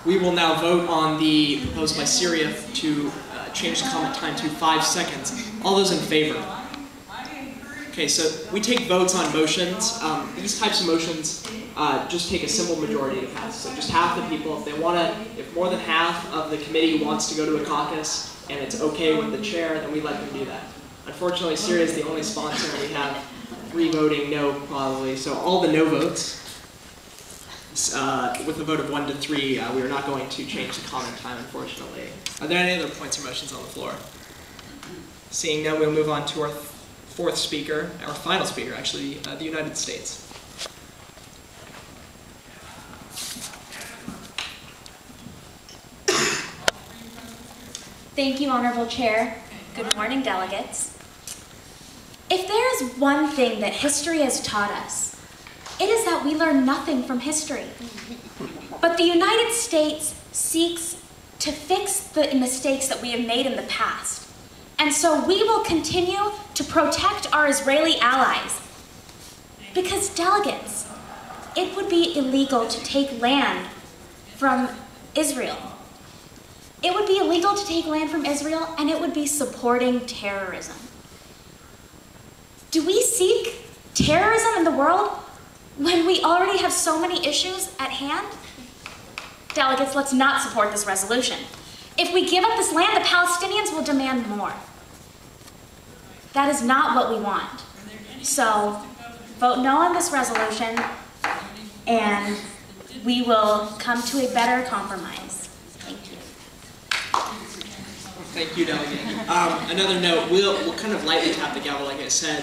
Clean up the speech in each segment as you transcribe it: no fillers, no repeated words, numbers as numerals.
We will now vote on the proposal by Syria to change the comment time to 5 seconds. All those in favor? Okay, so we take votes on motions. These types of motions just take a simple majority to pass. So just half the people, if more than half of the committee wants to go to a caucus and it's okay with the chair, then we let them do that. Unfortunately, Syria is the only sponsor, and we have 3 voting no, probably. So all the no votes, with a vote of 1 to 3, we are not going to change the comment time, unfortunately. Are there any other points or motions on the floor? Seeing none, we'll move on to our fourth speaker, our final speaker, actually, the United States. Thank you, Honorable Chair. Good morning, delegates. If there is one thing that history has taught us, it is that we learn nothing from history. But the United States seeks to fix the mistakes that we have made in the past. And so we will continue to protect our Israeli allies. Because, delegates, it would be illegal to take land from Israel. It would be illegal to take land from Israel, and it would be supporting terrorism. Do we seek terrorism in the world when we already have so many issues at hand? Delegates, let's not support this resolution. If we give up this land, the Palestinians will demand more. That is not what we want. So, vote no on this resolution, and we will come to a better compromise. Thank you. Thank you, Delegate. Another note, we'll kind of lightly tap the gavel, like I said.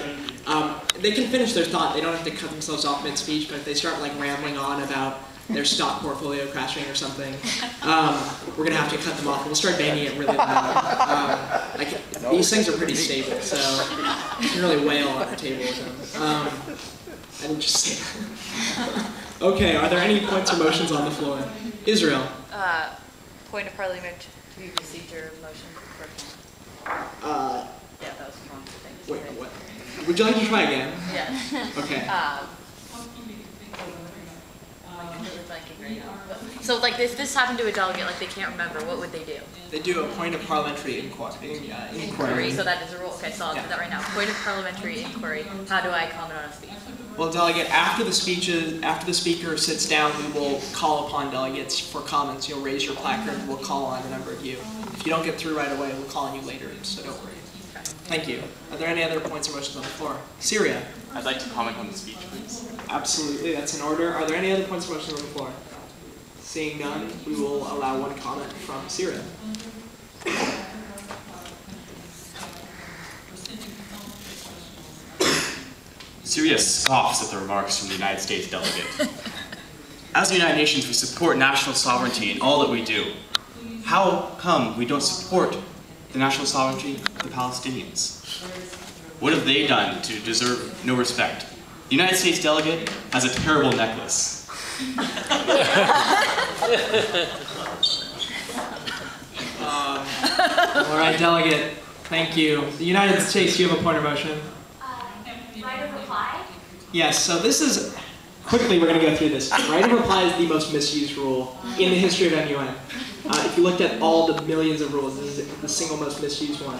They can finish their thought. They don't have to cut themselves off mid-speech, but if they start like rambling on about their stock portfolio crashing or something, we're going to have to cut them off. We'll start banging it really loud. These things are pretty stable, so you can really wail on the table with them. I didn't just say that. Okay, are there any points or motions on the floor? Israel. Point of parliament. We received your motion for Yeah, that was wrong. Wait, what? Would you like to try again? Yeah. Okay. I'm completely blanking right now. So, like, if this happened to a delegate, like, they can't remember, what would they do? They do a point of parliamentary inquiry. So that is a rule. Okay, so I'll do that right now. Point of parliamentary inquiry. How do I comment on a speech? Well, delegate, after the speaker sits down, we will call upon delegates for comments. You'll raise your placard. We'll call on a number of you. If you don't get through right away, we'll call on you later. So don't worry. Okay. Thank you. Are there any other points or motions on the floor? Syria. I'd like to comment on the speech, please. Absolutely, that's in order. Are there any other points or motions on the floor? Seeing none, we will allow one comment from Syria. Syria scoffs at the remarks from the United States delegate. As the United Nations, we support national sovereignty in all that we do. How come we don't support the national sovereignty of the Palestinians? What have they done to deserve no respect? The United States delegate has a terrible necklace. All right, delegate, thank you. The United States, you have a point of motion? Right of reply? Yes, so this is, quickly we're going to go through this. Right of reply is the most misused rule in the history of MUN. If you looked at all the millions of rules, this is the single most misused one.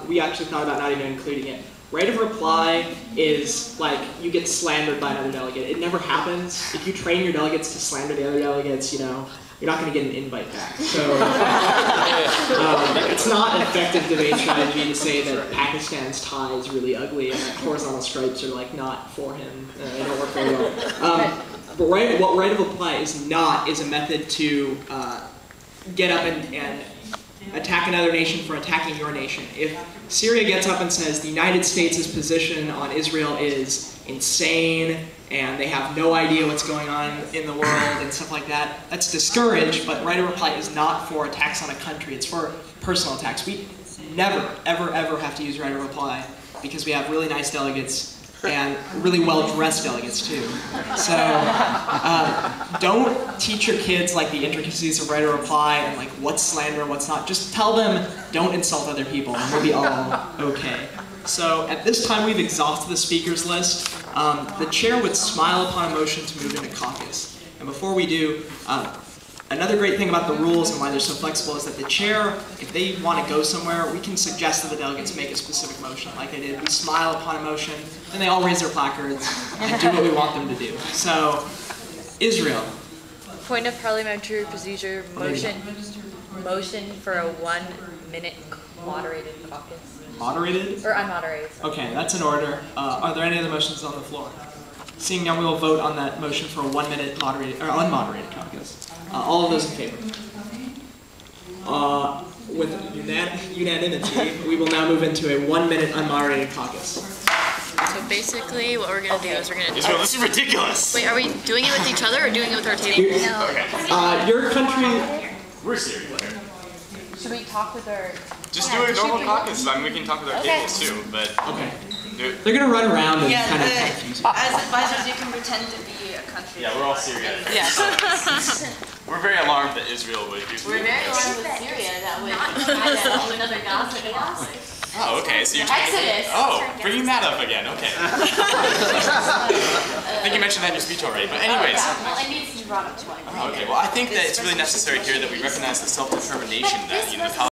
We actually thought about not even including it. Right of reply is like you get slandered by another delegate. It never happens. If you train your delegates to slander the other delegates, you know, you're not going to get an invite back. So it's not an effective debate strategy to say that Pakistan's tie is really ugly and that horizontal stripes are like not for him. They don't work very well. But what right of reply is not is a method to get up and attack another nation for attacking your nation. If Syria gets up and says the United States' position on Israel is insane and they have no idea what's going on in the world and stuff like that, that's discouraged, but right of reply is not for attacks on a country, it's for personal attacks. We never, ever, ever have to use right of reply because we have really nice delegates and really well-dressed delegates too. So don't teach your kids like the intricacies of right of reply and like what's slander and what's not. Just tell them don't insult other people and we'll be all okay. So at this time we've exhausted the speakers list. The chair would smile upon a motion to move into caucus. And before we do, another great thing about the rules and why they're so flexible is that the chair, if they want to go somewhere, we can suggest that the delegates make a specific motion, like I did. We smile upon a motion, then they all raise their placards and do what we want them to do. So, Israel. Point of parliamentary procedure, motion for a 1-minute moderated caucus. Moderated? Or unmoderated. Sorry. Okay, that's in order. Are there any other motions on the floor? Seeing none, we will vote on that motion for a 1-minute moderated or unmoderated caucus. All of those in favor? With unanimity, we will now move into a 1-minute unmoderated caucus. So basically, what we're gonna do is we're gonna. Israel, this is ridiculous. Wait, are we doing it with each other or doing it with our table? No. Okay. Your country. We're serious here. Should we talk with our? Just do a normal caucus. I mean, we can talk with our tables too, but Okay. do- They're gonna run around and Yeah, kind of. as advisors, you can pretend to be a country. yeah, we're all Syria. Yes. We're very alarmed that Israel would do something. We're very alarmed with Syria that would have another Gaza conflict. Oh, okay. So you're Exodus. Oh, bringing that up again. Okay. I think you mentioned that in your speech already. But anyways. Well, it needs to be brought up twice. Oh, okay. Well, I think that it's really necessary here that we recognize the self-determination that